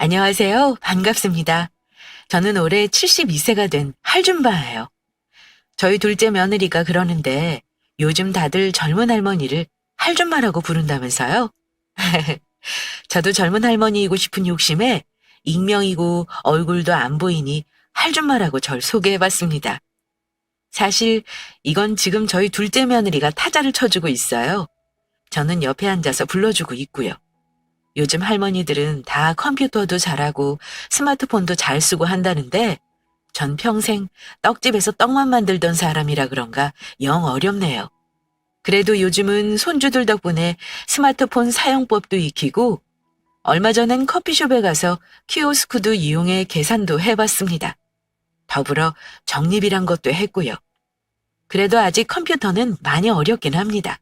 안녕하세요. 반갑습니다. 저는 올해 72세가 된 할줌바예요. 저희 둘째 며느리가 그러는데 요즘 다들 젊은 할머니를 할줌마라고 부른다면서요? 저도 젊은 할머니이고 싶은 욕심에 익명이고 얼굴도 안 보이니 할줌마라고 절 소개해봤습니다. 사실 이건 지금 저희 둘째 며느리가 타자를 쳐주고 있어요. 저는 옆에 앉아서 불러주고 있고요. 요즘 할머니들은 다 컴퓨터도 잘하고 스마트폰도 잘 쓰고 한다는데 전 평생 떡집에서 떡만 만들던 사람이라 그런가 영 어렵네요. 그래도 요즘은 손주들 덕분에 스마트폰 사용법도 익히고 얼마 전엔 커피숍에 가서 키오스크도 이용해 계산도 해봤습니다. 더불어 적립이란 것도 했고요. 그래도 아직 컴퓨터는 많이 어렵긴 합니다.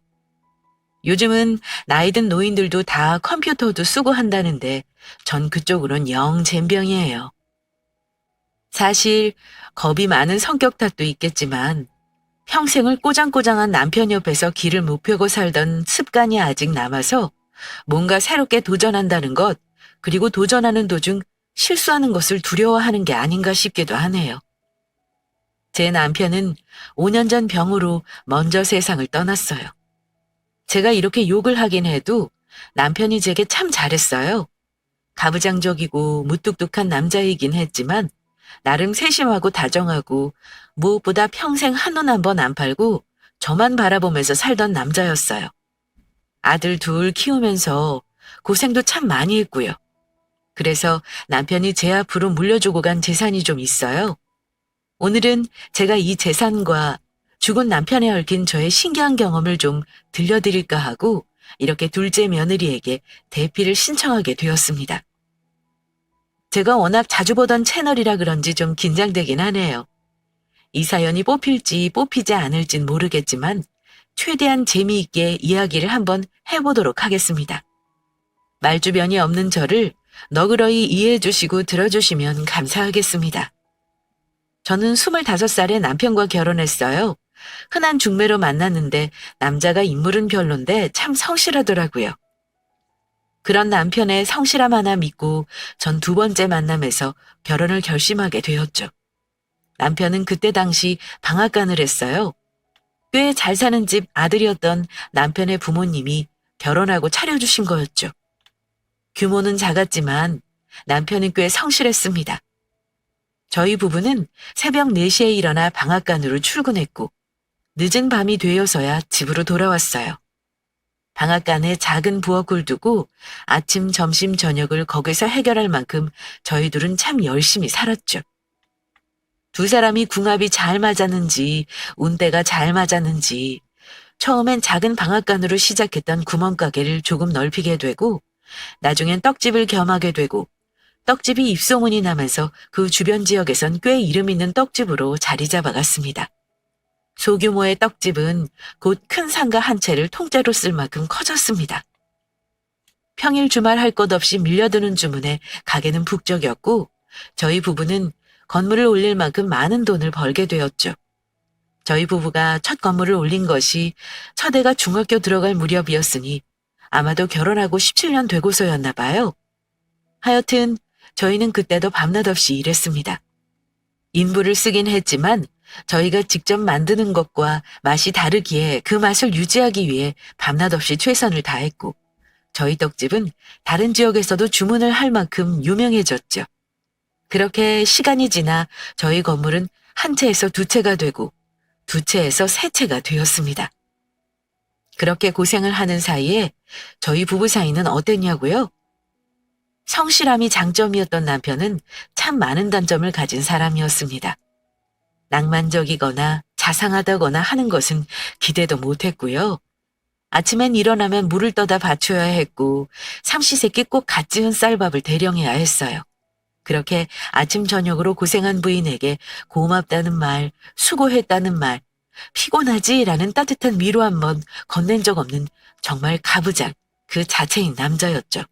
요즘은 나이 든 노인들도 다 컴퓨터도 쓰고 한다는데 전 그쪽으론 영 젬병이에요. 사실 겁이 많은 성격 탓도 있겠지만 평생을 꼬장꼬장한 남편 옆에서 길을 못 펴고 살던 습관이 아직 남아서 뭔가 새롭게 도전한다는 것, 그리고 도전하는 도중 실수하는 것을 두려워하는 게 아닌가 싶기도 하네요. 제 남편은 5년 전 병으로 먼저 세상을 떠났어요. 제가 이렇게 욕을 하긴 해도 남편이 제게 참 잘했어요. 가부장적이고 무뚝뚝한 남자이긴 했지만 나름 세심하고 다정하고 무엇보다 평생 한눈 한 번 안 팔고 저만 바라보면서 살던 남자였어요. 아들 둘 키우면서 고생도 참 많이 했고요. 그래서 남편이 제 앞으로 물려주고 간 재산이 좀 있어요. 오늘은 제가 이 재산과 죽은 남편에 얽힌 저의 신기한 경험을 좀 들려드릴까 하고 이렇게 둘째 며느리에게 대피를 신청하게 되었습니다. 제가 워낙 자주 보던 채널이라 그런지 좀 긴장되긴 하네요. 이 사연이 뽑힐지 뽑히지 않을진 모르겠지만 최대한 재미있게 이야기를 한번 해보도록 하겠습니다. 말주변이 없는 저를 너그러이 이해해 주시고 들어주시면 감사하겠습니다. 저는 25살에 남편과 결혼했어요. 흔한 중매로 만났는데 남자가 인물은 별론데 참 성실하더라고요. 그런 남편의 성실함 하나 믿고 전 두 번째 만남에서 결혼을 결심하게 되었죠. 남편은 그때 당시 방앗간을 했어요. 꽤 잘 사는 집 아들이었던 남편의 부모님이 결혼하고 차려주신 거였죠. 규모는 작았지만 남편은 꽤 성실했습니다. 저희 부부는 새벽 4시에 일어나 방앗간으로 출근했고 늦은 밤이 되어서야 집으로 돌아왔어요. 방앗간에 작은 부엌을 두고 아침, 점심, 저녁을 거기서 해결할 만큼 저희 둘은 참 열심히 살았죠. 두 사람이 궁합이 잘 맞았는지 운대가 잘 맞았는지 처음엔 작은 방앗간으로 시작했던 구멍가게를 조금 넓히게 되고 나중엔 떡집을 겸하게 되고 떡집이 입소문이 나면서 그 주변 지역에선 꽤 이름 있는 떡집으로 자리 잡아갔습니다. 소규모의 떡집은 곧 큰 상가 한 채를 통째로 쓸 만큼 커졌습니다. 평일 주말 할 것 없이 밀려드는 주문에 가게는 북적였고 저희 부부는 건물을 올릴 만큼 많은 돈을 벌게 되었죠. 저희 부부가 첫 건물을 올린 것이 첫 애가 중학교 들어갈 무렵이었으니 아마도 결혼하고 17년 되고서였나 봐요. 하여튼 저희는 그때도 밤낮 없이 일했습니다. 인부를 쓰긴 했지만 저희가 직접 만드는 것과 맛이 다르기에 그 맛을 유지하기 위해 밤낮 없이 최선을 다했고 저희 떡집은 다른 지역에서도 주문을 할 만큼 유명해졌죠. 그렇게 시간이 지나 저희 건물은 한 채에서 두 채가 되고 두 채에서 세 채가 되었습니다. 그렇게 고생을 하는 사이에 저희 부부 사이는 어땠냐고요? 성실함이 장점이었던 남편은 참 많은 단점을 가진 사람이었습니다. 낭만적이거나 자상하다거나 하는 것은 기대도 못했고요. 아침엔 일어나면 물을 떠다 받쳐야 했고 삼시세끼 꼭 갓 지은 쌀밥을 대령해야 했어요. 그렇게 아침 저녁으로 고생한 부인에게 고맙다는 말, 수고했다는 말, 피곤하지라는 따뜻한 위로 한번 건넨 적 없는 정말 가부장, 그 자체인 남자였죠.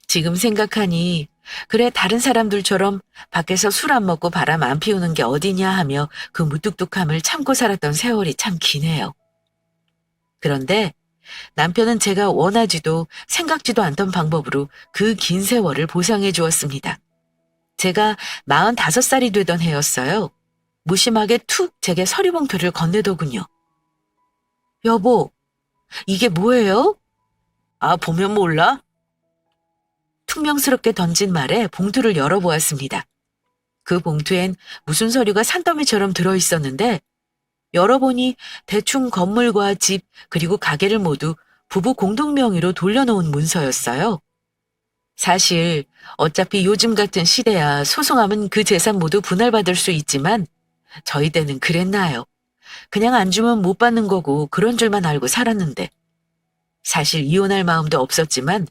지금 생각하니 그래 다른 사람들처럼 밖에서 술 안 먹고 바람 안 피우는 게 어디냐 하며 그 무뚝뚝함을 참고 살았던 세월이 참 기네요. 그런데 남편은 제가 원하지도 생각지도 않던 방법으로 그 긴 세월을 보상해 주었습니다. 제가 45살이 되던 해였어요. 무심하게 툭 제게 서리봉투를 건네더군요. 여보, 이게 뭐예요? 아, 보면 몰라? 퉁명스럽게 던진 말에 봉투를 열어보았습니다. 그 봉투엔 무슨 서류가 산더미처럼 들어있었는데 열어보니 대충 건물과 집 그리고 가게를 모두 부부 공동명의로 돌려놓은 문서였어요. 사실 어차피 요즘 같은 시대야 소송하면 그 재산 모두 분할받을 수 있지만 저희 때는 그랬나요? 그냥 안 주면 못 받는 거고 그런 줄만 알고 살았는데 사실 이혼할 마음도 없었지만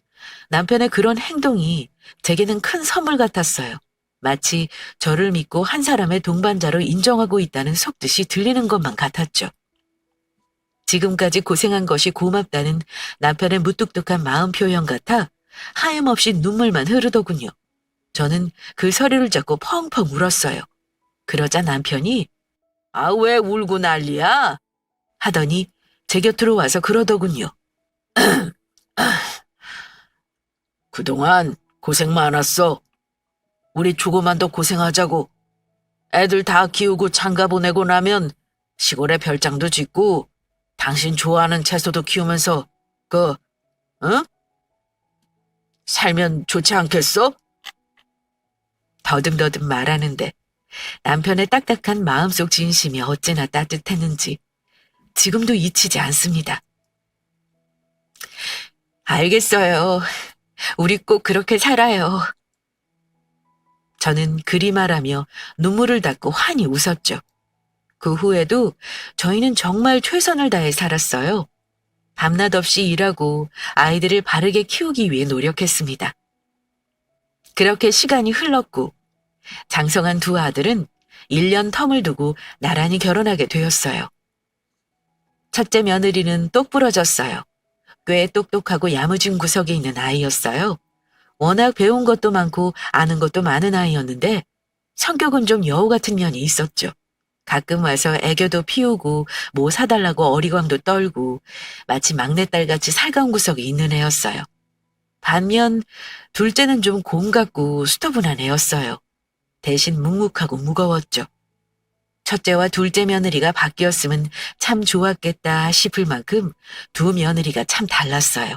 남편의 그런 행동이 제게는 큰 선물 같았어요. 마치 저를 믿고 한 사람의 동반자로 인정하고 있다는 속뜻이 들리는 것만 같았죠. 지금까지 고생한 것이 고맙다는 남편의 무뚝뚝한 마음 표현 같아 하염없이 눈물만 흐르더군요. 저는 그 서류를 잡고 펑펑 울었어요. 그러자 남편이 아, 왜 울고 난리야? 하더니 제 곁으로 와서 그러더군요. 그동안 고생 많았어. 우리 조금만 더 고생하자고. 애들 다 키우고 장가 보내고 나면 시골에 별장도 짓고 당신 좋아하는 채소도 키우면서 응? 살면 좋지 않겠어? 더듬더듬 말하는데 남편의 딱딱한 마음속 진심이 어찌나 따뜻했는지 지금도 잊히지 않습니다. 알겠어요. 우리 꼭 그렇게 살아요. 저는 그리 말하며 눈물을 닦고 환히 웃었죠. 그 후에도 저희는 정말 최선을 다해 살았어요. 밤낮 없이 일하고 아이들을 바르게 키우기 위해 노력했습니다. 그렇게 시간이 흘렀고 장성한 두 아들은 1년 텀을 두고 나란히 결혼하게 되었어요. 첫째 며느리는 똑부러졌어요. 꽤 똑똑하고 야무진 구석에 있는 아이였어요. 워낙 배운 것도 많고 아는 것도 많은 아이였는데 성격은 좀 여우 같은 면이 있었죠. 가끔 와서 애교도 피우고 뭐 사달라고 어리광도 떨고 마치 막내딸같이 살가운 구석이 있는 애였어요. 반면 둘째는 좀 곰 같고 수터분한 애였어요. 대신 묵묵하고 무거웠죠. 첫째와 둘째 며느리가 바뀌었으면 참 좋았겠다 싶을 만큼 두 며느리가 참 달랐어요.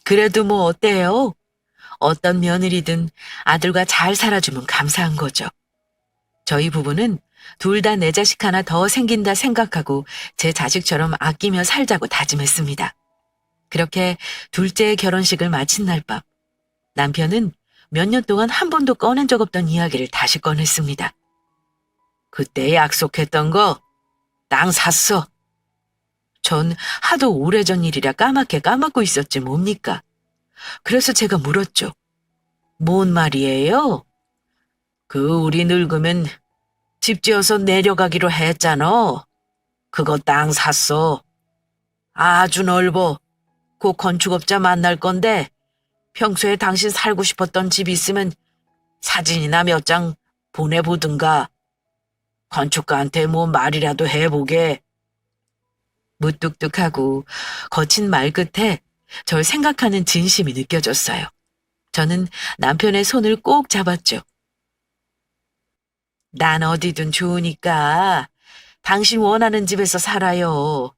그래도 뭐 어때요? 어떤 며느리든 아들과 잘 살아주면 감사한 거죠. 저희 부부는 둘 다 내 자식 하나 더 생긴다 생각하고 제 자식처럼 아끼며 살자고 다짐했습니다. 그렇게 둘째의 결혼식을 마친 날 밤, 남편은 몇 년 동안 한 번도 꺼낸 적 없던 이야기를 다시 꺼냈습니다. 그때 약속했던 거, 땅 샀어. 전 하도 오래전 일이라 까맣게 까먹고 있었지 뭡니까? 그래서 제가 물었죠. 뭔 말이에요? 우리 늙으면 집 지어서 내려가기로 했잖아. 그거 땅 샀어. 아주 넓어. 곧 건축업자 만날 건데 평소에 당신 살고 싶었던 집 있으면 사진이나 몇 장 보내보든가. 건축가한테 뭐 말이라도 해보게. 무뚝뚝하고 거친 말 끝에 절 생각하는 진심이 느껴졌어요. 저는 남편의 손을 꼭 잡았죠. 난 어디든 좋으니까 당신 원하는 집에서 살아요.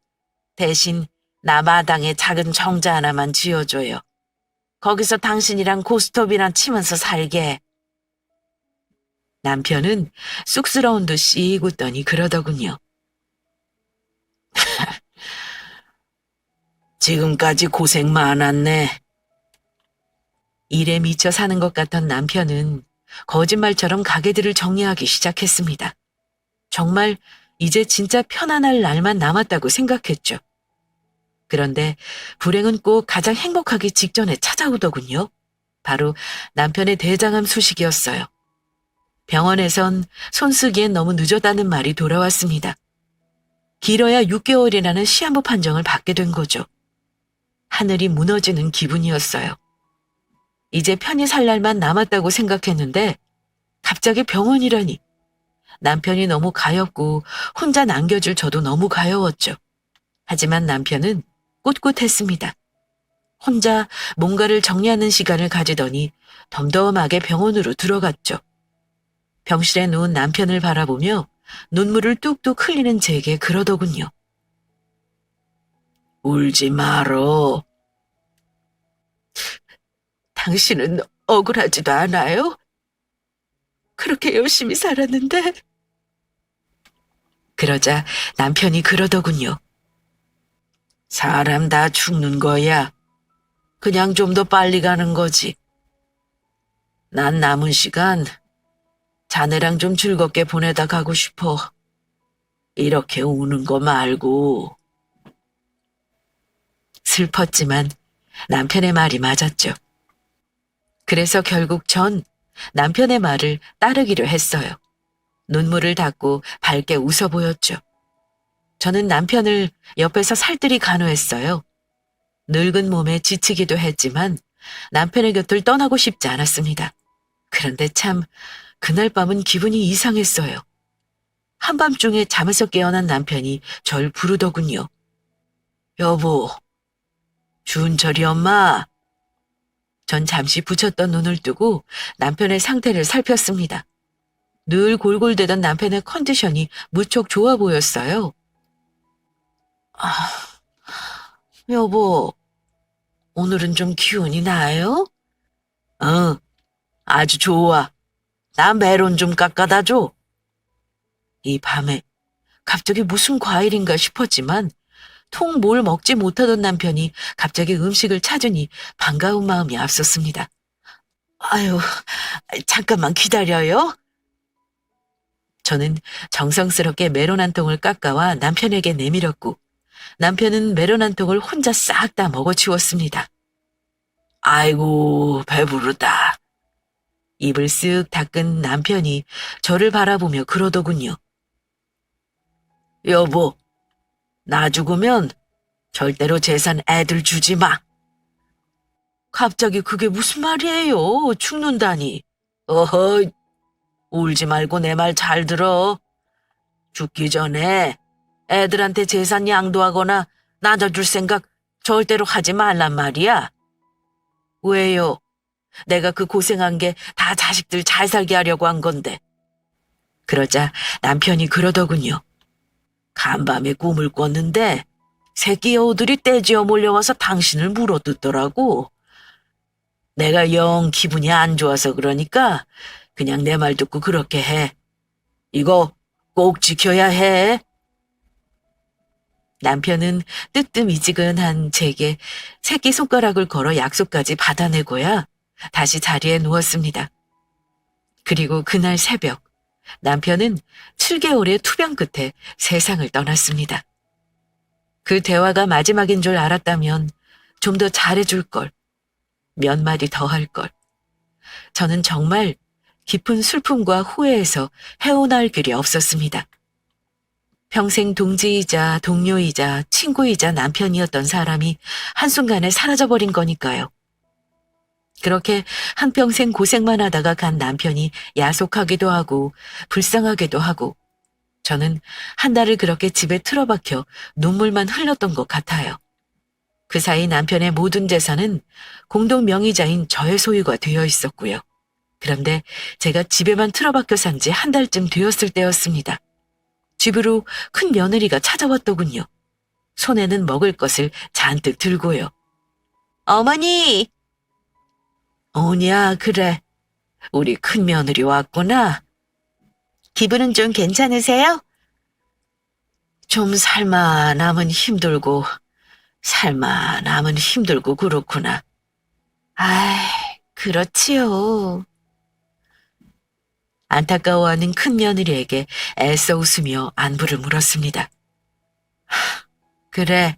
대신 나 마당에 작은 정자 하나만 지어줘요. 거기서 당신이랑 고스톱이나 치면서 살게. 남편은 쑥스러운 듯이 웃더니 그러더군요. 지금까지 고생 많았네. 일에 미쳐 사는 것 같던 남편은 거짓말처럼 가게들을 정리하기 시작했습니다. 정말 이제 진짜 편안할 날만 남았다고 생각했죠. 그런데 불행은 꼭 가장 행복하기 직전에 찾아오더군요. 바로 남편의 대장암 소식이었어요. 병원에선 손 쓰기엔 너무 늦었다는 말이 돌아왔습니다. 길어야 6개월이라는 시한부 판정을 받게 된 거죠. 하늘이 무너지는 기분이었어요. 이제 편히 살 날만 남았다고 생각했는데 갑자기 병원이라니. 남편이 너무 가엾고 혼자 남겨줄 저도 너무 가여웠죠. 하지만 남편은 꿋꿋했습니다. 혼자 뭔가를 정리하는 시간을 가지더니 덤덤하게 병원으로 들어갔죠. 병실에 누운 남편을 바라보며 눈물을 뚝뚝 흘리는 제게 그러더군요. 울지 말어. 당신은 억울하지도 않아요? 그렇게 열심히 살았는데. 그러자 남편이 그러더군요. 사람 다 죽는 거야. 그냥 좀 더 빨리 가는 거지. 난 남은 시간 자네랑 좀 즐겁게 보내다 가고 싶어. 이렇게 우는 거 말고. 슬펐지만 남편의 말이 맞았죠. 그래서 결국 전 남편의 말을 따르기로 했어요. 눈물을 닦고 밝게 웃어 보였죠. 저는 남편을 옆에서 살뜰히 간호했어요. 늙은 몸에 지치기도 했지만 남편의 곁을 떠나고 싶지 않았습니다. 그런데 참 그날 밤은 기분이 이상했어요. 한밤중에 잠에서 깨어난 남편이 절 부르더군요. 여보, 준철이 엄마. 전 잠시 붙였던 눈을 뜨고 남편의 상태를 살폈습니다. 늘 골골대던 남편의 컨디션이 무척 좋아 보였어요. 여보, 오늘은 좀 기운이 나요? 응, 아주 좋아. 나 메론 좀 깎아다 줘. 이 밤에 갑자기 무슨 과일인가 싶었지만 통 뭘 먹지 못하던 남편이 갑자기 음식을 찾으니 반가운 마음이 앞섰습니다. 아유, 잠깐만 기다려요. 저는 정성스럽게 메론 한 통을 깎아와 남편에게 내밀었고 남편은 메론 한 통을 혼자 싹 다 먹어치웠습니다. 아이고, 배부르다. 입을 쓱 닦은 남편이 저를 바라보며 그러더군요. 여보, 나 죽으면 절대로 재산 애들 주지 마. 갑자기 그게 무슨 말이에요? 죽는다니. 어허, 울지 말고 내 말 잘 들어. 죽기 전에 애들한테 재산 양도하거나 나눠줄 생각 절대로 하지 말란 말이야. 왜요? 내가 그 고생한 게 다 자식들 잘 살게 하려고 한 건데. 그러자 남편이 그러더군요. 간밤에 꿈을 꿨는데 새끼 여우들이 떼지어 몰려와서 당신을 물어뜯더라고. 내가 영 기분이 안 좋아서 그러니까 그냥 내 말 듣고 그렇게 해. 이거 꼭 지켜야 해. 남편은 뜨뜻미지근한 제게 새끼손가락을 걸어 약속까지 받아내고야 다시 자리에 누웠습니다. 그리고 그날 새벽 남편은 7개월의 투병 끝에 세상을 떠났습니다. 그 대화가 마지막인 줄 알았다면 좀 더 잘해줄 걸, 몇 마디 더 할 걸. 저는 정말 깊은 슬픔과 후회에서 헤어나올 길이 없었습니다. 평생 동지이자 동료이자 친구이자 남편이었던 사람이 한순간에 사라져버린 거니까요. 그렇게 한평생 고생만 하다가 간 남편이 야속하기도 하고 불쌍하기도 하고 저는 한 달을 그렇게 집에 틀어박혀 눈물만 흘렸던 것 같아요. 그 사이 남편의 모든 재산은 공동 명의자인 저의 소유가 되어 있었고요. 그런데 제가 집에만 틀어박혀 산 지 한 달쯤 되었을 때였습니다. 집으로 큰 며느리가 찾아왔더군요. 손에는 먹을 것을 잔뜩 들고요. 어머니! 오냐, 그래. 우리 큰 며느리 왔구나. 기분은 좀 괜찮으세요? 좀 살만하면 힘들고, 살만하면 힘들고 그렇구나. 아이, 그렇지요. 안타까워하는 큰 며느리에게 애써 웃으며 안부를 물었습니다. 그래,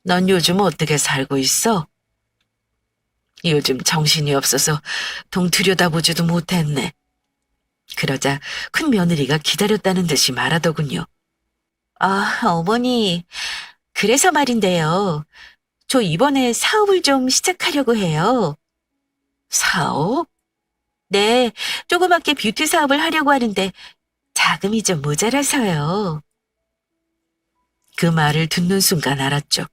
넌 요즘 어떻게 살고 있어? 요즘 정신이 없어서 동 들여다보지도 못했네. 그러자 큰 며느리가 기다렸다는 듯이 말하더군요. 아, 어머니, 그래서 말인데요. 저 이번에 사업을 좀 시작하려고 해요. 사업? 네, 조그맣게 뷰티 사업을 하려고 하는데 자금이 좀 모자라서요. 그 말을 듣는 순간 알았죠.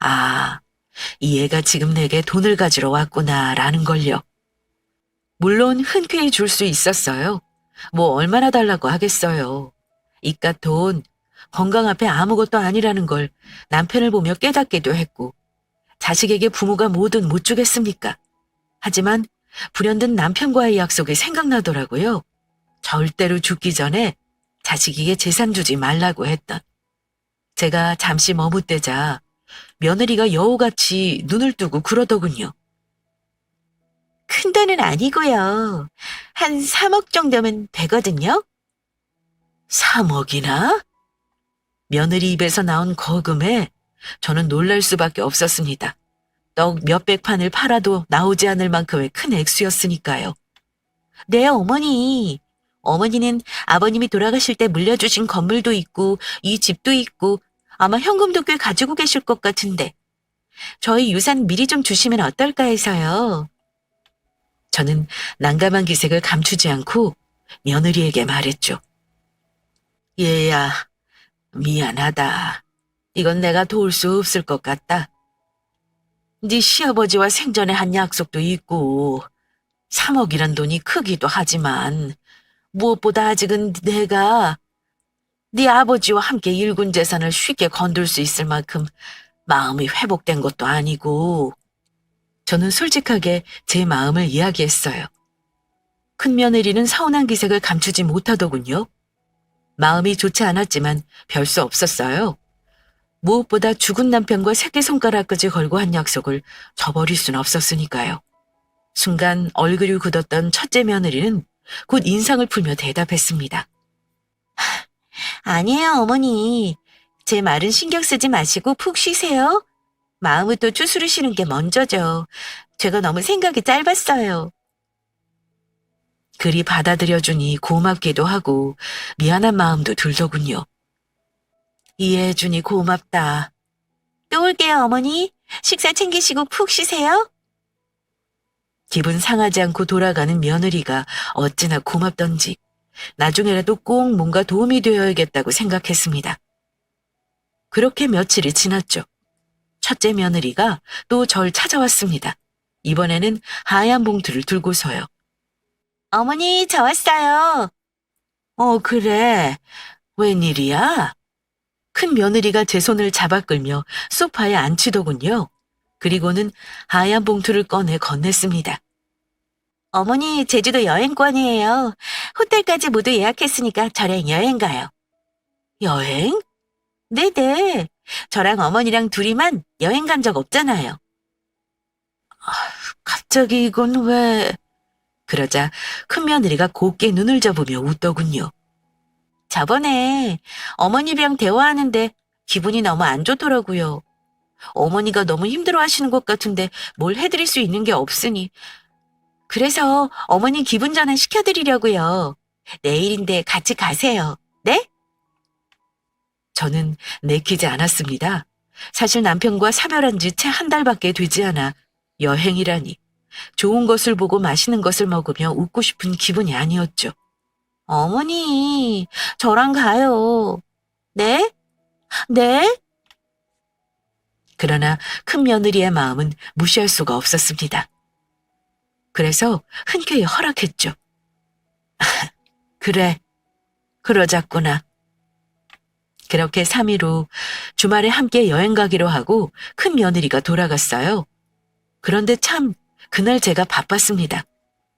아, 이 애가 지금 내게 돈을 가지러 왔구나라는 걸요. 물론 흔쾌히 줄 수 있었어요. 뭐 얼마나 달라고 하겠어요. 이깟 돈, 건강 앞에 아무것도 아니라는 걸 남편을 보며 깨닫기도 했고, 자식에게 부모가 뭐든 못 주겠습니까? 하지만 불현듯 남편과의 약속이 생각나더라고요. 절대로 죽기 전에 자식에게 재산 주지 말라고 했던. 제가 잠시 머뭇대자 며느리가 여우같이 눈을 뜨고 그러더군요. 큰 돈은 아니고요. 한 3억 정도면 되거든요. 3억이나? 며느리 입에서 나온 거금에 저는 놀랄 수밖에 없었습니다. 떡 몇백 판을 팔아도 나오지 않을 만큼의 큰 액수였으니까요. 네, 어머니. 어머니는 아버님이 돌아가실 때 물려주신 건물도 있고 이 집도 있고 아마 현금도 꽤 가지고 계실 것 같은데 저희 유산 미리 좀 주시면 어떨까 해서요. 저는 난감한 기색을 감추지 않고 며느리에게 말했죠. 얘야, 미안하다. 이건 내가 도울 수 없을 것 같다. 네 시아버지와 생전에 한 약속도 있고 3억이란 돈이 크기도 하지만 무엇보다 아직은 내가 네 아버지와 함께 일군 재산을 쉽게 건들 수 있을 만큼 마음이 회복된 것도 아니고 저는 솔직하게 제 마음을 이야기했어요. 큰며느리는 서운한 기색을 감추지 못하더군요. 마음이 좋지 않았지만 별 수 없었어요. 무엇보다 죽은 남편과 새끼손가락까지 걸고 한 약속을 저버릴 순 없었으니까요. 순간 얼굴이 굳었던 첫째 며느리는 곧 인상을 풀며 대답했습니다. 아니에요, 어머니. 제 말은 신경 쓰지 마시고 푹 쉬세요. 마음을 또 추스르시는 게 먼저죠. 제가 너무 생각이 짧았어요. 그리 받아들여주니 고맙기도 하고 미안한 마음도 들더군요. 이해해주니 고맙다. 또 올게요, 어머니. 식사 챙기시고 푹 쉬세요. 기분 상하지 않고 돌아가는 며느리가 어찌나 고맙던지 나중에라도 꼭 뭔가 도움이 되어야겠다고 생각했습니다. 그렇게 며칠이 지났죠. 첫째 며느리가 또 절 찾아왔습니다. 이번에는 하얀 봉투를 들고서요. 어머니, 저 왔어요. 그래. 웬일이야? 큰 며느리가 제 손을 잡아 끌며 소파에 앉히더군요. 그리고는 하얀 봉투를 꺼내 건넸습니다. 어머니, 제주도 여행권이에요. 호텔까지 모두 예약했으니까 저랑 여행 가요. 여행? 네네. 저랑 어머니랑 둘이만 여행 간 적 없잖아요. 갑자기 이건 왜... 그러자 큰며느리가 곱게 눈을 접으며 웃더군요. 저번에 어머니랑 대화하는데 기분이 너무 안 좋더라고요. 어머니가 너무 힘들어하시는 것 같은데 뭘 해드릴 수 있는 게 없으니 그래서 어머니 기분 전환 시켜드리려고요. 내일인데 같이 가세요. 네? 저는 내키지 않았습니다. 사실 남편과 사별한 지 채 한 달밖에 되지 않아 여행이라니 좋은 것을 보고 맛있는 것을 먹으며 웃고 싶은 기분이 아니었죠. 어머니, 저랑 가요. 네? 네? 그러나 큰 며느리의 마음은 무시할 수가 없었습니다. 그래서 흔쾌히 허락했죠. 그래, 그러자꾸나. 그렇게 3일 후 주말에 함께 여행 가기로 하고 큰 며느리가 돌아갔어요. 그런데 참 그날 제가 바빴습니다.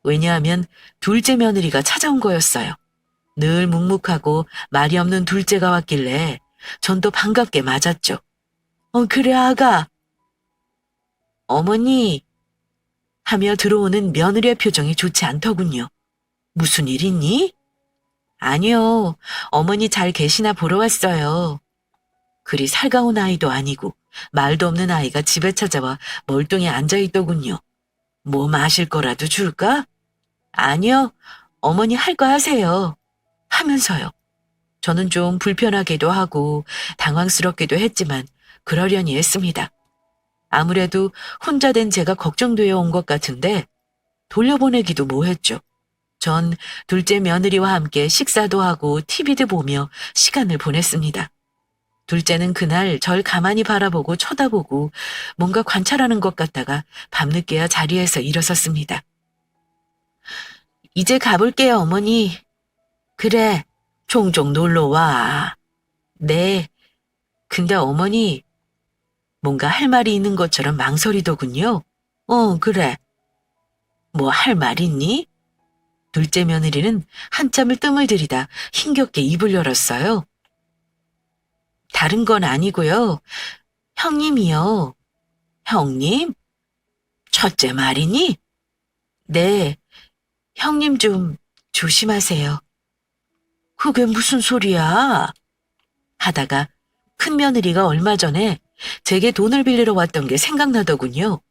왜냐하면 둘째 며느리가 찾아온 거였어요. 늘 묵묵하고 말이 없는 둘째가 왔길래 전 또 반갑게 맞았죠. 그래 아가. 어머니 하며 들어오는 며느리의 표정이 좋지 않더군요. 무슨 일 있니? 아니요. 어머니 잘 계시나 보러 왔어요. 그리 살가운 아이도 아니고 말도 없는 아이가 집에 찾아와 멀뚱히 앉아있더군요. 뭐 마실 거라도 줄까? 아니요. 어머니 할 거 하세요. 하면서요. 저는 좀 불편하기도 하고 당황스럽기도 했지만 그러려니 했습니다. 아무래도 혼자 된 제가 걱정되어 온 것 같은데 돌려보내기도 뭐했죠. 전 둘째 며느리와 함께 식사도 하고 TV도 보며 시간을 보냈습니다. 둘째는 그날 절 가만히 바라보고 쳐다보고 뭔가 관찰하는 것 같다가 밤늦게야 자리에서 일어섰습니다. 이제 가볼게요, 어머니. 그래, 종종 놀러 와. 네. 근데 어머니, 뭔가 할 말이 있는 것처럼 망설이더군요. 그래. 뭐 할 말 있니? 둘째 며느리는 한참을 뜸을 들이다 힘겹게 입을 열었어요. 다른 건 아니고요. 형님이요. 형님? 첫째 말이니? 네. 형님 좀 조심하세요. 그게 무슨 소리야? 하다가 큰 며느리가 얼마 전에 제게 돈을 빌리러 왔던 게 생각나더군요.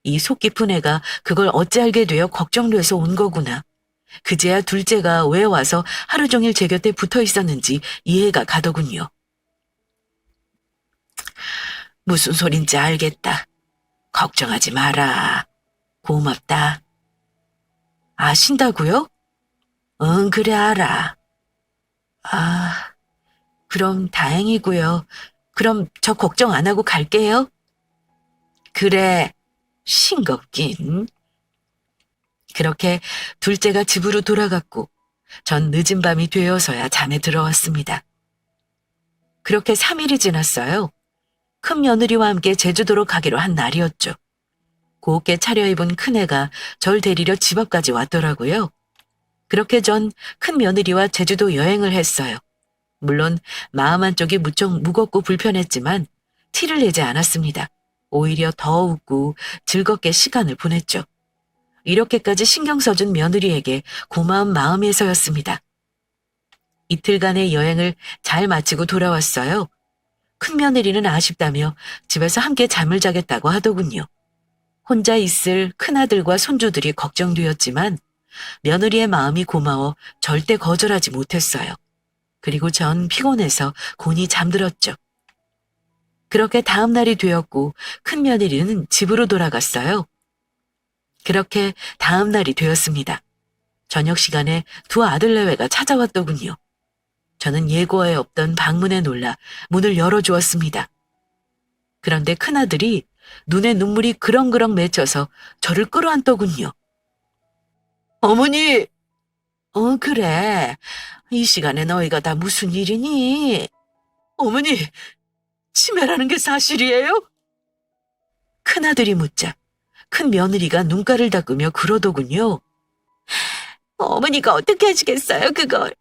이 속 깊은 애가 그걸 어찌 알게 되어 걱정돼서 온 거구나. 그제야 둘째가 왜 와서 하루 종일 제 곁에 붙어 있었는지 이해가 가더군요. 무슨 소린지 알겠다. 걱정하지 마라. 고맙다. 아신다고요? 응, 그래 알아. 아, 그럼 다행이고요. 그럼 저 걱정 안 하고 갈게요. 그래, 싱겁긴. 그렇게 둘째가 집으로 돌아갔고 전 늦은 밤이 되어서야 잠에 들어왔습니다. 그렇게 3일이 지났어요. 큰 며느리와 함께 제주도로 가기로 한 날이었죠. 곱게 차려입은 큰애가 절 데리러 집 앞까지 왔더라고요. 그렇게 전 큰 며느리와 제주도 여행을 했어요. 물론 마음 한쪽이 무척 무겁고 불편했지만 티를 내지 않았습니다. 오히려 더 웃고 즐겁게 시간을 보냈죠. 이렇게까지 신경 써준 며느리에게 고마운 마음에서였습니다. 이틀간의 여행을 잘 마치고 돌아왔어요. 큰 며느리는 아쉽다며 집에서 함께 잠을 자겠다고 하더군요. 혼자 있을 큰아들과 손주들이 걱정되었지만 며느리의 마음이 고마워 절대 거절하지 못했어요. 그리고 전 피곤해서 곤히 잠들었죠. 그렇게 다음 날이 되었고 큰 며느리는 집으로 돌아갔어요. 그렇게 다음 날이 되었습니다. 저녁 시간에 두 아들내외가 찾아왔더군요. 저는 예고에 없던 방문에 놀라 문을 열어주었습니다. 그런데 큰아들이 눈에 눈물이 그렁그렁 맺혀서 저를 끌어안더군요. 어머니! 그래. 이 시간에 너희가 다 무슨 일이니? 어머니, 치매라는 게 사실이에요? 큰아들이 묻자 큰 며느리가 눈가를 닦으며 그러더군요. 어머니가 어떻게 하시겠어요, 그걸.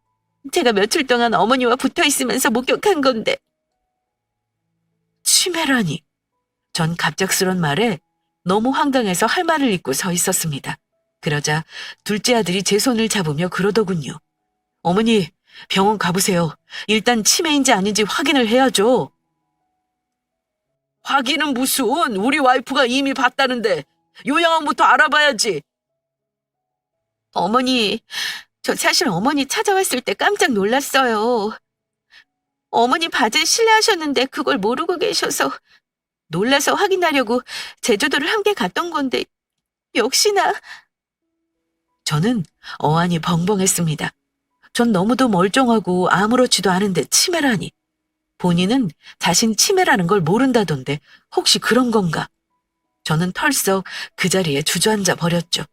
제가 며칠 동안 어머니와 붙어 있으면서 목격한 건데. 치매라니. 전 갑작스런 말에 너무 황당해서 할 말을 잊고 서 있었습니다. 그러자 둘째 아들이 제 손을 잡으며 그러더군요. 어머니, 병원 가보세요. 일단 치매인지 아닌지 확인을 해야죠. 확인은 무슨, 우리 와이프가 이미 봤다는데 요양원부터 알아봐야지. 어머니, 저 사실 어머니 찾아왔을 때 깜짝 놀랐어요. 어머니 바지에 실례하셨는데 그걸 모르고 계셔서 놀라서 확인하려고 제주도를 함께 갔던 건데 역시나. 저는 어안이 벙벙했습니다. 전 너무도 멀쩡하고 아무렇지도 않은데 치매라니. 본인은 자신 치매라는 걸 모른다던데 혹시 그런 건가? 저는 털썩 그 자리에 주저앉아 버렸죠.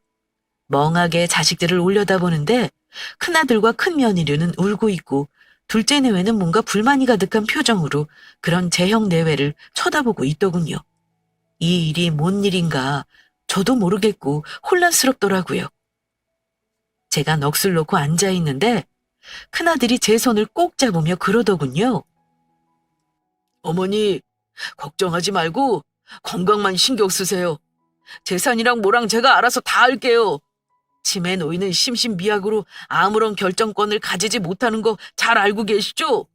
멍하게 자식들을 올려다보는데 큰아들과 큰 며느리는 울고 있고 둘째 내외는 뭔가 불만이 가득한 표정으로 그런 제형 내외를 쳐다보고 있더군요. 이 일이 뭔 일인가 저도 모르겠고 혼란스럽더라고요. 제가 넋을 놓고 앉아 있는데 큰아들이 제 손을 꼭 잡으며 그러더군요. 어머니, 걱정하지 말고 건강만 신경 쓰세요. 재산이랑 뭐랑 제가 알아서 다 할게요. 치매 노인은 심신미약으로 아무런 결정권을 가지지 못하는 거 잘 알고 계시죠?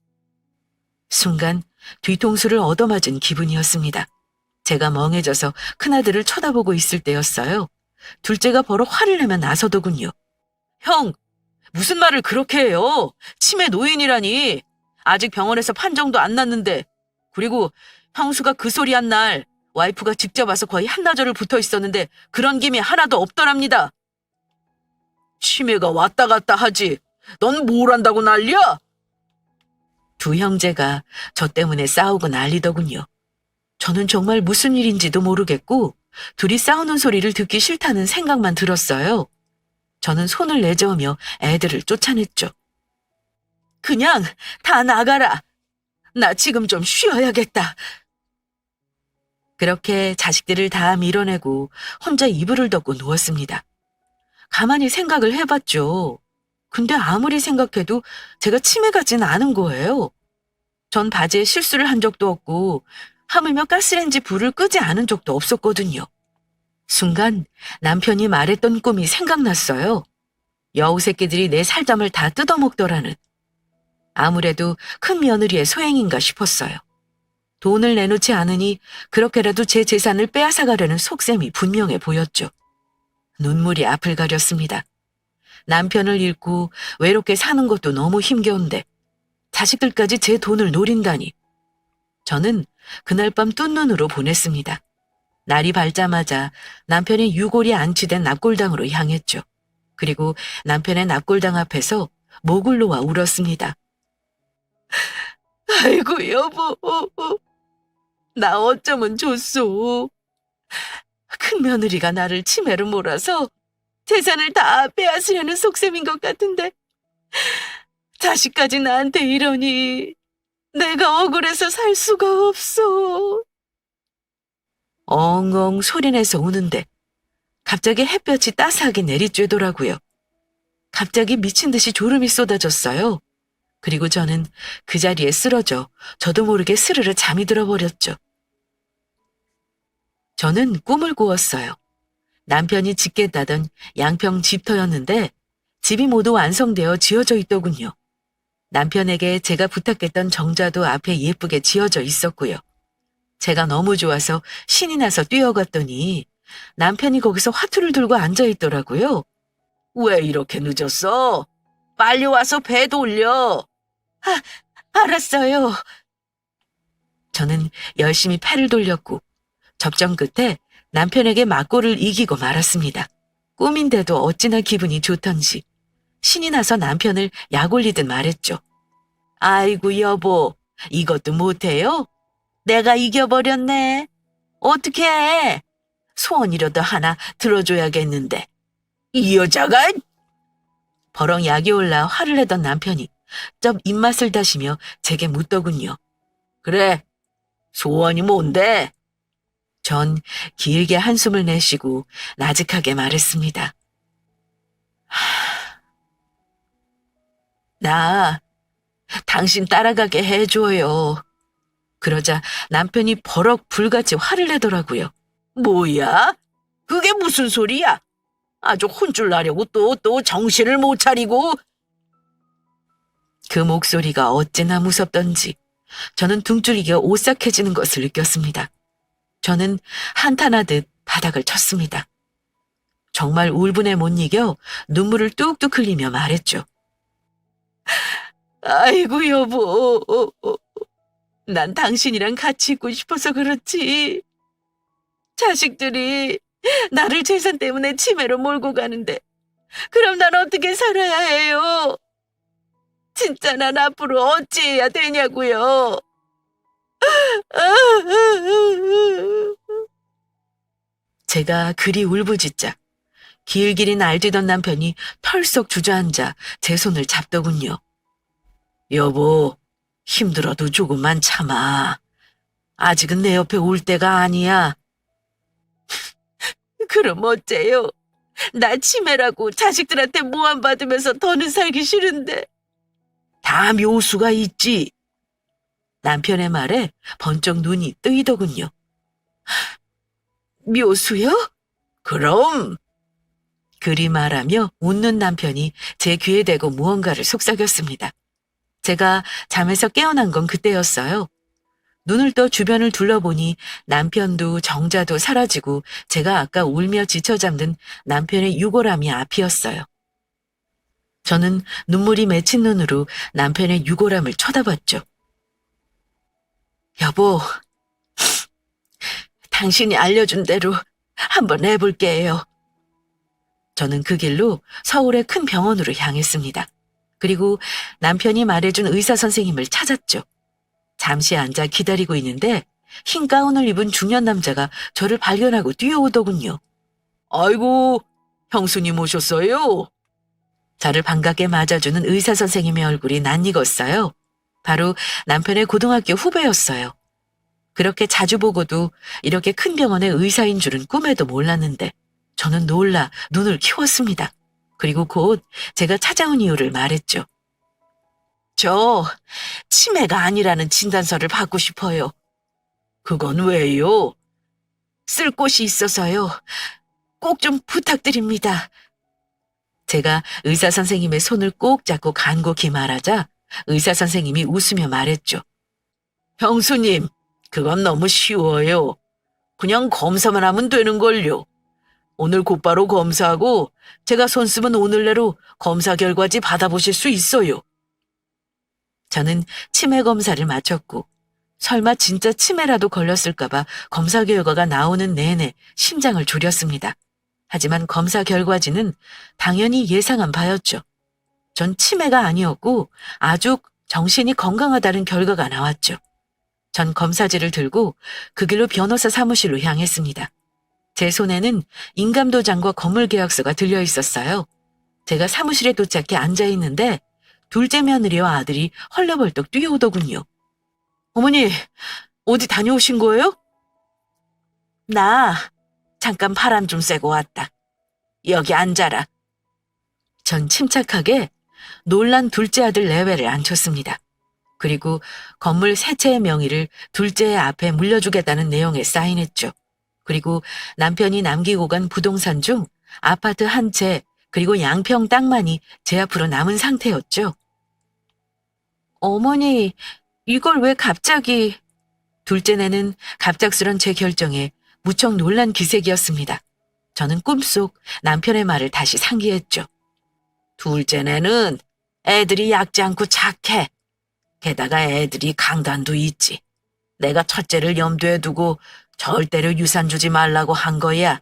순간 뒤통수를 얻어맞은 기분이었습니다. 제가 멍해져서 큰아들을 쳐다보고 있을 때였어요. 둘째가 버럭 화를 내며 나서더군요. 형, 무슨 말을 그렇게 해요? 치매 노인이라니. 아직 병원에서 판정도 안 났는데. 그리고 형수가 그 소리 한 날 와이프가 직접 와서 거의 한나절을 붙어 있었는데 그런 김이 하나도 없더랍니다. 치매가 왔다 갔다 하지. 넌 뭘 안다고 난리야? 두 형제가 저 때문에 싸우고 난리더군요. 저는 정말 무슨 일인지도 모르겠고 둘이 싸우는 소리를 듣기 싫다는 생각만 들었어요. 저는 손을 내저으며 애들을 쫓아냈죠. 그냥 다 나가라. 나 지금 좀 쉬어야겠다. 그렇게 자식들을 다 밀어내고 혼자 이불을 덮고 누웠습니다. 가만히 생각을 해봤죠. 근데 아무리 생각해도 제가 치매 같진 않은 거예요. 전 바지에 실수를 한 적도 없고 하물며 가스레인지 불을 끄지 않은 적도 없었거든요. 순간 남편이 말했던 꿈이 생각났어요. 여우 새끼들이 내 살점을 다 뜯어먹더라는. 아무래도 큰 며느리의 소행인가 싶었어요. 돈을 내놓지 않으니 그렇게라도 제 재산을 빼앗아가려는 속셈이 분명해 보였죠. 눈물이 앞을 가렸습니다. 남편을 잃고 외롭게 사는 것도 너무 힘겨운데 자식들까지 제 돈을 노린다니. 저는 그날 밤 뜬 눈으로 보냈습니다. 날이 밝자마자 남편의 유골이 안치된 납골당으로 향했죠. 그리고 남편의 납골당 앞에서 목을 놓아 울었습니다. 아이고 여보, 나 어쩌면 좋소. 큰 며느리가 나를 치매로 몰아서 재산을 다 빼앗으려는 속셈인 것 같은데 자식까지 나한테 이러니 내가 억울해서 살 수가 없어. 엉엉 소리내서 우는데 갑자기 햇볕이 따스하게 내리쬐더라고요. 갑자기 미친 듯이 졸음이 쏟아졌어요. 그리고 저는 그 자리에 쓰러져 저도 모르게 스르르 잠이 들어버렸죠. 저는 꿈을 꾸었어요. 남편이 짓겠다던 양평 집터였는데 집이 모두 완성되어 지어져 있더군요. 남편에게 제가 부탁했던 정자도 앞에 예쁘게 지어져 있었고요. 제가 너무 좋아서 신이 나서 뛰어갔더니 남편이 거기서 화투를 들고 앉아있더라고요. 왜 이렇게 늦었어? 빨리 와서 배 돌려. 알았어요. 저는 열심히 패를 돌렸고 접전 끝에 남편에게 맞고를 이기고 말았습니다. 꿈인데도 어찌나 기분이 좋던지 신이 나서 남편을 약 올리듯 말했죠. 아이고 여보, 이것도 못해요? 내가 이겨버렸네. 어떡해. 소원이라도 하나 들어줘야겠는데. 이 여자가? 버럭 약이 올라 화를 내던 남편이 쩝 입맛을 다시며 제게 묻더군요. 그래, 소원이 뭔데? 전 길게 한숨을 내쉬고 나직하게 말했습니다. 나 당신 따라가게 해줘요. 그러자 남편이 버럭 불같이 화를 내더라고요. 뭐야? 그게 무슨 소리야? 아주 혼쭐 나려고 또 정신을 못 차리고. 그 목소리가 어찌나 무섭던지 저는 등줄기가 오싹해지는 것을 느꼈습니다. 저는 한탄하듯 바닥을 쳤습니다. 정말 울분에 못 이겨 눈물을 뚝뚝 흘리며 말했죠. 아이고 여보, 난 당신이랑 같이 있고 싶어서 그렇지. 자식들이 나를 재산 때문에 치매로 몰고 가는데 그럼 난 어떻게 살아야 해요? 진짜 난 앞으로 어찌해야 되냐고요. 제가 그리 울부짖자 길길이 날뛰던 남편이 털썩 주저앉아 제 손을 잡더군요. 여보, 힘들어도 조금만 참아. 아직은 내 옆에 올 때가 아니야. 그럼 어째요? 나 치매라고 자식들한테 모함받으면서 더는 살기 싫은데. 다 묘수가 있지. 남편의 말에 번쩍 눈이 뜨이더군요. 묘수요? 그럼. 그리 말하며 웃는 남편이 제 귀에 대고 무언가를 속삭였습니다. 제가 잠에서 깨어난 건 그때였어요. 눈을 떠 주변을 둘러보니 남편도 정자도 사라지고 제가 아까 울며 지쳐 잠든 남편의 유골함이 앞이었어요. 저는 눈물이 맺힌 눈으로 남편의 유골함을 쳐다봤죠. 여보, 당신이 알려준 대로 한번 해볼게요. 저는 그 길로 서울의 큰 병원으로 향했습니다. 그리고 남편이 말해준 의사 선생님을 찾았죠. 잠시 앉아 기다리고 있는데 흰 가운을 입은 중년 남자가 저를 발견하고 뛰어오더군요. 아이고, 형수님 오셨어요? 저를 반갑게 맞아주는 의사 선생님의 얼굴이 낯익었어요. 바로 남편의 고등학교 후배였어요. 그렇게 자주 보고도 이렇게 큰 병원의 의사인 줄은 꿈에도 몰랐는데 저는 놀라 눈을 키웠습니다. 그리고 곧 제가 찾아온 이유를 말했죠. 저 치매가 아니라는 진단서를 받고 싶어요. 그건 왜요? 쓸 곳이 있어서요. 꼭 좀 부탁드립니다. 제가 의사 선생님의 손을 꼭 잡고 간곡히 말하자 의사 선생님이 웃으며 말했죠. 형수님, 그건 너무 쉬워요. 그냥 검사만 하면 되는걸요. 오늘 곧바로 검사하고 제가 손 쓰면 오늘 내로 검사 결과지 받아보실 수 있어요. 저는 치매 검사를 마쳤고 설마 진짜 치매라도 걸렸을까봐 검사 결과가 나오는 내내 심장을 졸였습니다. 하지만 검사 결과지는 당연히 예상한 바였죠. 전 치매가 아니었고 아주 정신이 건강하다는 결과가 나왔죠. 전 검사지를 들고 그 길로 변호사 사무실로 향했습니다. 제 손에는 인감도장과 건물계약서가 들려 있었어요. 제가 사무실에 도착해 앉아있는데 둘째 며느리와 아들이 헐레벌떡 뛰어오더군요. 어머니, 어디 다녀오신 거예요? 나 잠깐 바람 좀 쐬고 왔다. 여기 앉아라. 전 침착하게 놀란 둘째 아들 내외를 앉혔습니다. 그리고 건물 세 채의 명의를 둘째의 앞에 물려주겠다는 내용에 사인했죠. 그리고 남편이 남기고 간 부동산 중 아파트 한 채 그리고 양평 땅만이 제 앞으로 남은 상태였죠. 어머니, 이걸 왜 갑자기... 둘째네는 갑작스런 제 결정에 무척 놀란 기색이었습니다. 저는 꿈속 남편의 말을 다시 상기했죠. 둘째네는 애들이 얕지 않고 착해. 게다가 애들이 강단도 있지. 내가 첫째를 염두에 두고 절대로 유산 주지 말라고 한 거야.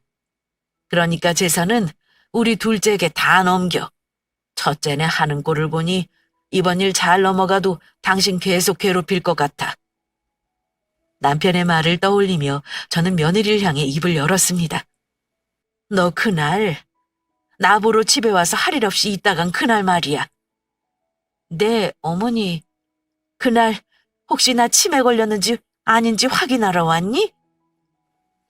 그러니까 재산은 우리 둘째에게 다 넘겨. 첫째네 하는 꼴을 보니 이번 일 잘 넘어가도 당신 계속 괴롭힐 것 같아. 남편의 말을 떠올리며 저는 며느리를 향해 입을 열었습니다. 너 그날 나보러 집에 와서 할 일 없이 있다간 그날 말이야. 네, 어머니. 그날 혹시 나 치매 걸렸는지 아닌지 확인하러 왔니?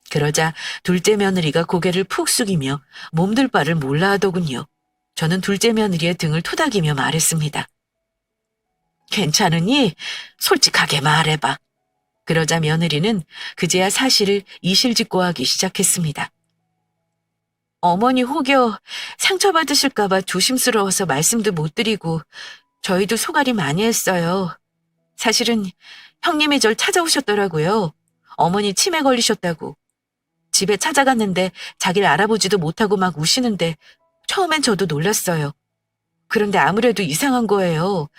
그러자 둘째 며느리가 고개를 푹 숙이며 몸둘 바를 몰라 하더군요. 저는 둘째 며느리의 등을 토닥이며 말했습니다. 괜찮으니 솔직하게 말해봐. 그러자 며느리는 그제야 사실을 이실직고하기 시작했습니다. 어머니 혹여 상처받으실까봐 조심스러워서 말씀도 못 드리고 저희도 소갈이 많이 했어요. 사실은 형님이 절 찾아오셨더라고요. 어머니 치매 걸리셨다고. 집에 찾아갔는데 자기를 알아보지도 못하고 막 우시는데 처음엔 저도 놀랐어요. 그런데 아무래도 이상한 거예요.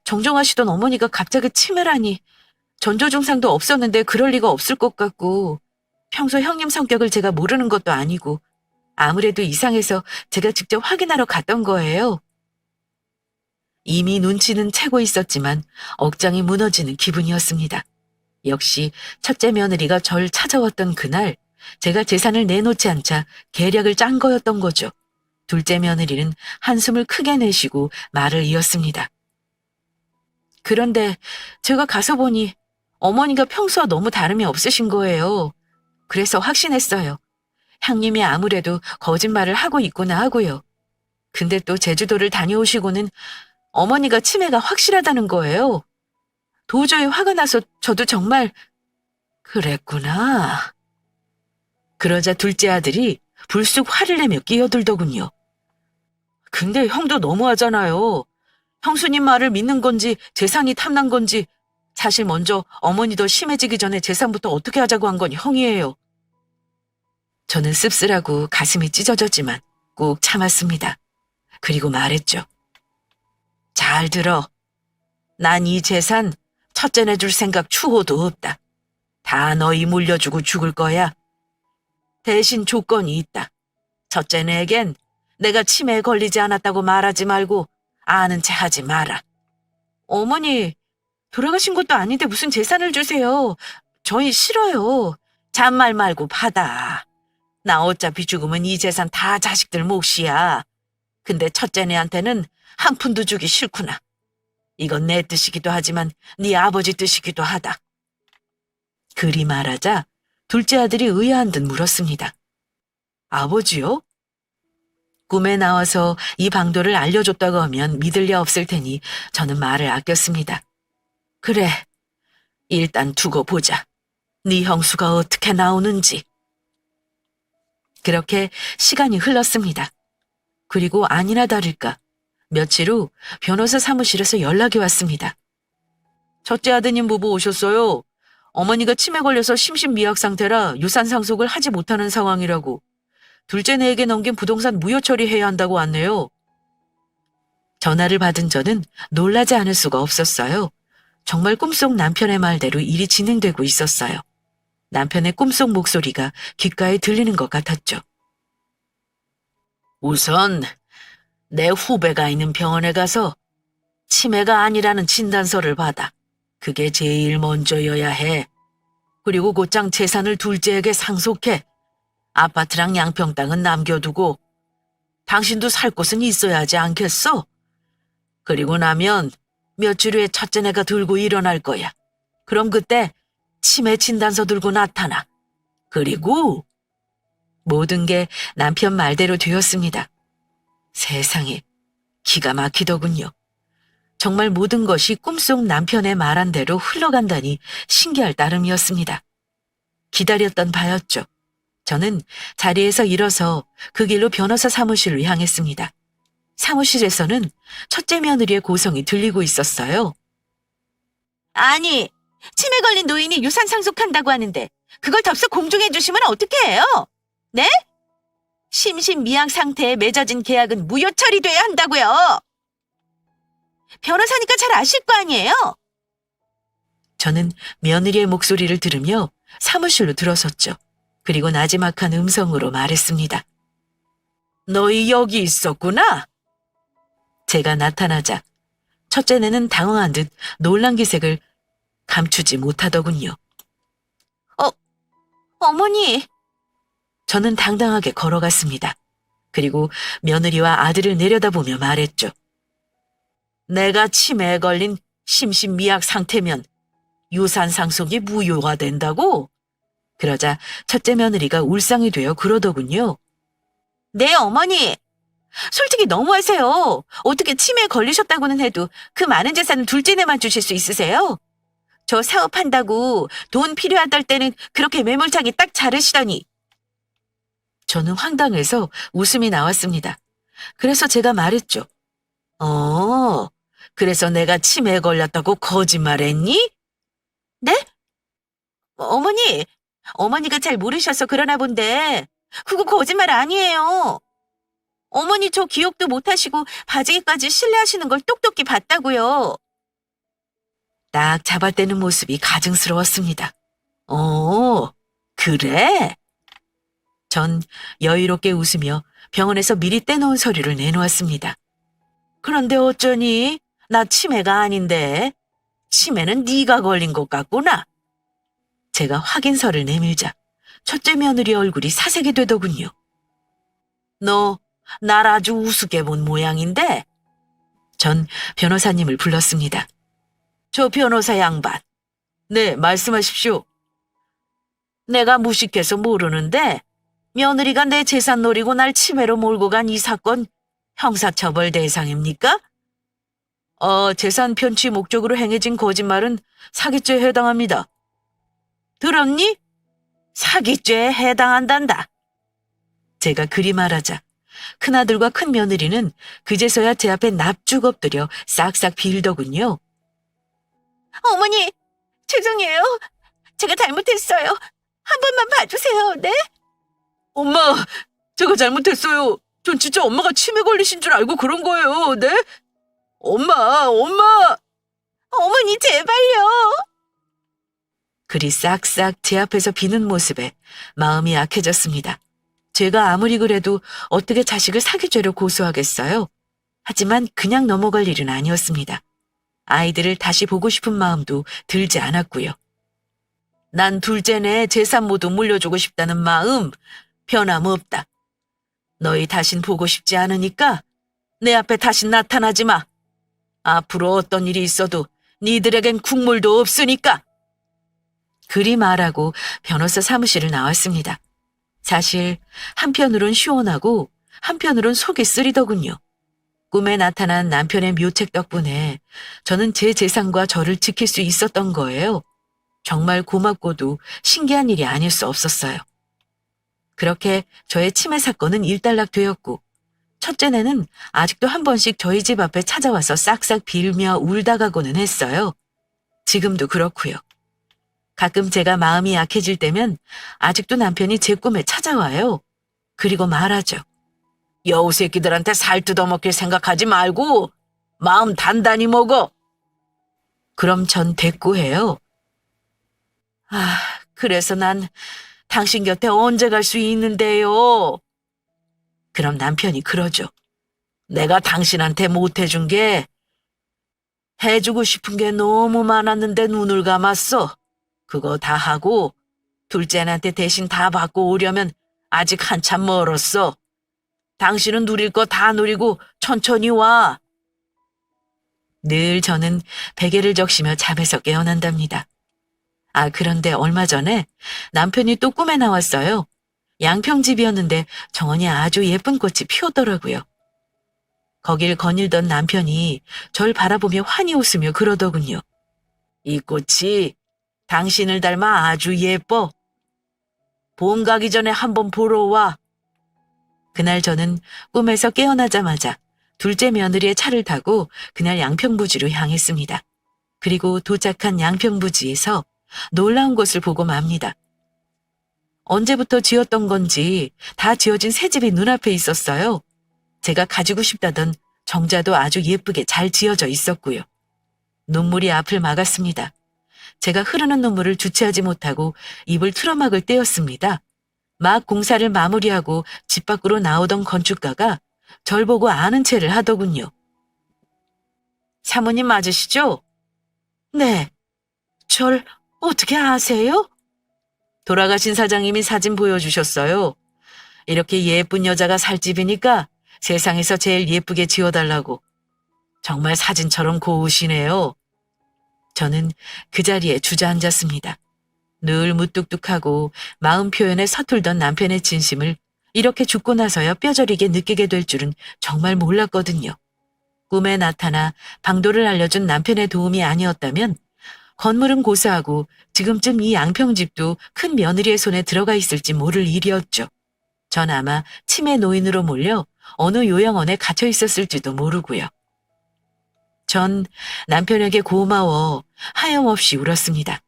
정정하시던 어머니가 갑자기 치매라니. 전조 증상도 없었는데 그럴 리가 없을 것 같고 평소 형님 성격을 제가 모르는 것도 아니고 아무래도 이상해서 제가 직접 확인하러 갔던 거예요. 이미 눈치는 채고 있었지만 억장이 무너지는 기분이었습니다. 역시 첫째 며느리가 절 찾아왔던 그날 제가 재산을 내놓지 않자 계략을 짠 거였던 거죠. 둘째 며느리는 한숨을 크게 내쉬고 말을 이었습니다. 그런데 제가 가서 보니 어머니가 평소와 너무 다름이 없으신 거예요. 그래서 확신했어요. 형님이 아무래도 거짓말을 하고 있구나 하고요. 근데 또 제주도를 다녀오시고는 어머니가 치매가 확실하다는 거예요. 도저히 화가 나서 저도 정말 그랬구나. 그러자 둘째 아들이 불쑥 화를 내며 끼어들더군요. 근데 형도 너무하잖아요. 형수님 말을 믿는 건지 재산이 탐난 건지 사실 먼저 어머니 더 심해지기 전에 재산부터 어떻게 하자고 한 건 형이에요. 저는 씁쓸하고 가슴이 찢어졌지만 꾹 참았습니다. 그리고 말했죠. 잘 들어. 난 이 재산 첫째네 줄 생각 추호도 없다. 다 너희 물려주고 죽을 거야. 대신 조건이 있다. 첫째네에겐 내가 치매에 걸리지 않았다고 말하지 말고 아는 체 하지 마라. 어머니, 돌아가신 것도 아닌데 무슨 재산을 주세요. 저희 싫어요. 잔말 말고 받아. 나 어차피 죽으면 이 재산 다 자식들 몫이야. 근데 첫째네한테는 한 푼도 주기 싫구나. 이건 내 뜻이기도 하지만 네 아버지 뜻이기도 하다. 그리 말하자 둘째 아들이 의아한 듯 물었습니다. 아버지요? 꿈에 나와서 이 방도를 알려줬다고 하면 믿을 리 없을 테니 저는 말을 아꼈습니다. 그래, 일단 두고 보자. 네 형수가 어떻게 나오는지. 그렇게 시간이 흘렀습니다. 그리고 아니나 다를까 며칠 후 변호사 사무실에서 연락이 왔습니다. 첫째 아드님 부부 오셨어요. 어머니가 치매 걸려서 심신미약 상태라 유산 상속을 하지 못하는 상황이라고. 둘째네에게 넘긴 부동산 무효 처리해야 한다고 왔네요. 전화를 받은 저는 놀라지 않을 수가 없었어요. 정말 꿈속 남편의 말대로 일이 진행되고 있었어요. 남편의 꿈속 목소리가 귓가에 들리는 것 같았죠. 우선 내 후배가 있는 병원에 가서 치매가 아니라는 진단서를 받아. 그게 제일 먼저여야 해. 그리고 곧장 재산을 둘째에게 상속해. 아파트랑 양평 땅은 남겨두고 당신도 살 곳은 있어야 하지 않겠어? 그리고 나면 며칠 후에 첫째네가 들고 일어날 거야. 그럼 그때 치매 진단서 들고 나타나. 그리고 모든 게 남편 말대로 되었습니다. 세상에, 기가 막히더군요. 정말 모든 것이 꿈속 남편의 말한 대로 흘러간다니 신기할 따름이었습니다. 기다렸던 바였죠. 저는 자리에서 일어서 그 길로 변호사 사무실로 향했습니다. 사무실에서는 첫째 며느리의 고성이 들리고 있었어요. 아니, 치매 걸린 노인이 유산 상속한다고 하는데 그걸 덥석 공중해 주시면 어떻게 해요? 네? 심신미약 상태에 맺어진 계약은 무효 처리돼야 한다고요. 변호사니까 잘 아실 거 아니에요? 저는 며느리의 목소리를 들으며 사무실로 들어섰죠. 그리고 나지막한 음성으로 말했습니다. 너희 여기 있었구나? 제가 나타나자 첫째네는 당황한 듯 놀란 기색을 감추지 못하더군요. 어머니! 저는 당당하게 걸어갔습니다. 그리고 며느리와 아들을 내려다보며 말했죠. 내가 치매에 걸린 심신미약 상태면 유산 상속이 무효가 된다고? 그러자 첫째 며느리가 울상이 되어 그러더군요. 네, 어머니. 솔직히 너무하세요. 어떻게 치매에 걸리셨다고는 해도 그 많은 재산을 둘째네만 주실 수 있으세요? 저 사업한다고 돈 필요하다 때는 그렇게 매몰차게 딱 자르시더니. 저는 황당해서 웃음이 나왔습니다. 그래서 제가 말했죠. 그래서 내가 치매에 걸렸다고 거짓말했니? 네? 어머니가 잘 모르셔서 그러나 본데 그거 거짓말 아니에요. 어머니 저 기억도 못하시고 바지기까지 신뢰하시는 걸 똑똑히 봤다고요. 딱 잡아떼는 모습이 가증스러웠습니다. 그래? 전 여유롭게 웃으며 병원에서 미리 떼놓은 서류를 내놓았습니다. 그런데 어쩌니? 나 치매가 아닌데. 치매는 네가 걸린 것 같구나. 제가 확인서를 내밀자 첫째 며느리 얼굴이 사색이 되더군요. 너 날 아주 우습게 본 모양인데? 전 변호사님을 불렀습니다. 저 변호사 양반. 네, 말씀하십시오. 내가 무식해서 모르는데 며느리가 내 재산 노리고 날 치매로 몰고 간 이 사건 형사처벌 대상입니까? 재산 편취 목적으로 행해진 거짓말은 사기죄에 해당합니다. 들었니? 사기죄에 해당한단다. 제가 그리 말하자 큰아들과 큰며느리는 그제서야 제 앞에 납죽 엎드려 싹싹 빌더군요. 어머니, 죄송해요. 제가 잘못했어요. 한 번만 봐주세요, 네? 엄마, 제가 잘못했어요. 전 진짜 엄마가 치매 걸리신 줄 알고 그런 거예요, 네? 엄마! 어머니, 제발요. 그리 싹싹 제 앞에서 비는 모습에 마음이 약해졌습니다. 제가 아무리 그래도 어떻게 자식을 사기죄로 고소하겠어요? 하지만 그냥 넘어갈 일은 아니었습니다. 아이들을 다시 보고 싶은 마음도 들지 않았고요. 난 둘째네 재산 모두 물려주고 싶다는 마음 변함없다. 너희 다신 보고 싶지 않으니까 내 앞에 다시 나타나지 마. 앞으로 어떤 일이 있어도 니들에겐 국물도 없으니까. 그리 말하고 변호사 사무실을 나왔습니다. 사실 한편으론 시원하고 한편으론 속이 쓰리더군요. 꿈에 나타난 남편의 묘책 덕분에 저는 제 재산과 저를 지킬 수 있었던 거예요. 정말 고맙고도 신기한 일이 아닐 수 없었어요. 그렇게 저의 치매 사건은 일단락되었고 첫째네는 아직도 한 번씩 저희 집 앞에 찾아와서 싹싹 빌며 울다 가고는 했어요. 지금도 그렇고요. 가끔 제가 마음이 약해질 때면 아직도 남편이 제 꿈에 찾아와요. 그리고 말하죠. 여우 새끼들한테 살 뜯어먹길 생각하지 말고 마음 단단히 먹어. 그럼 전 대꾸해요. 그래서 난 당신 곁에 언제 갈 수 있는데요? 그럼 남편이 그러죠. 내가 당신한테 못해준 게 해주고 싶은 게 너무 많았는데 눈을 감았어. 그거 다 하고 둘째한테 대신 다 받고 오려면 아직 한참 멀었어. 당신은 누릴 거 다 누리고 천천히 와. 늘 저는 베개를 적시며 잠에서 깨어난답니다. 그런데 얼마 전에 남편이 또 꿈에 나왔어요. 양평집이었는데 정원이 아주 예쁜 꽃이 피었더라고요. 거길 거닐던 남편이 절 바라보며 환히 웃으며 그러더군요. 이 꽃이 당신을 닮아 아주 예뻐. 봄 가기 전에 한번 보러 와. 그날 저는 꿈에서 깨어나자마자 둘째 며느리의 차를 타고 그날 양평부지로 향했습니다. 그리고 도착한 양평부지에서 놀라운 것을 보고 맙니다. 언제부터 지었던 건지 다 지어진 새 집이 눈앞에 있었어요. 제가 가지고 싶다던 정자도 아주 예쁘게 잘 지어져 있었고요. 눈물이 앞을 막았습니다. 제가 흐르는 눈물을 주체하지 못하고 입을 틀어막을 때였습니다. 막 공사를 마무리하고 집 밖으로 나오던 건축가가 절 보고 아는 체를 하더군요. 사모님 맞으시죠? 네. 절 어떻게 아세요? 돌아가신 사장님이 사진 보여주셨어요. 이렇게 예쁜 여자가 살 집이니까 세상에서 제일 예쁘게 지어달라고. 정말 사진처럼 고우시네요. 저는 그 자리에 주저앉았습니다. 늘 무뚝뚝하고 마음 표현에 서툴던 남편의 진심을 이렇게 죽고 나서야 뼈저리게 느끼게 될 줄은 정말 몰랐거든요. 꿈에 나타나 방도를 알려준 남편의 도움이 아니었다면 건물은 고사하고 지금쯤 이 양평집도 큰 며느리의 손에 들어가 있을지 모를 일이었죠. 전 아마 치매 노인으로 몰려 어느 요양원에 갇혀 있었을지도 모르고요. 전 남편에게 고마워 하염없이 울었습니다.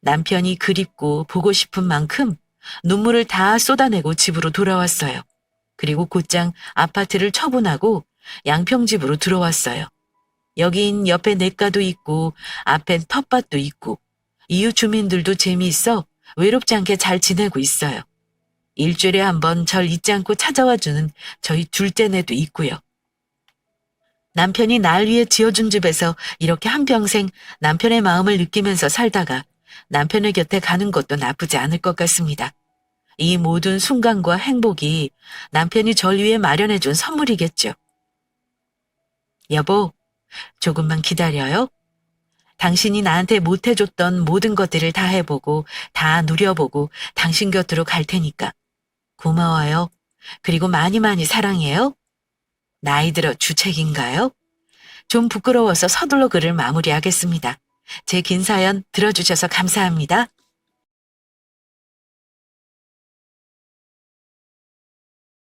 남편이 그립고 보고 싶은 만큼 눈물을 다 쏟아내고 집으로 돌아왔어요. 그리고 곧장 아파트를 처분하고 양평집으로 들어왔어요. 여긴 옆에 냇가도 있고 앞엔 텃밭도 있고 이웃 주민들도 재미있어 외롭지 않게 잘 지내고 있어요. 일주일에 한 번 절 잊지 않고 찾아와주는 저희 둘째네도 있고요. 남편이 날 위해 지어준 집에서 이렇게 한평생 남편의 마음을 느끼면서 살다가 남편의 곁에 가는 것도 나쁘지 않을 것 같습니다. 이 모든 순간과 행복이 남편이 절 위해 마련해준 선물이겠죠. 여보, 조금만 기다려요. 당신이 나한테 못해줬던 모든 것들을 다 해보고 다 누려보고 당신 곁으로 갈 테니까. 고마워요. 그리고 많이 많이 사랑해요. 나이 들어 주책인가요? 좀 부끄러워서 서둘러 글을 마무리하겠습니다. 제 긴 사연 들어주셔서 감사합니다.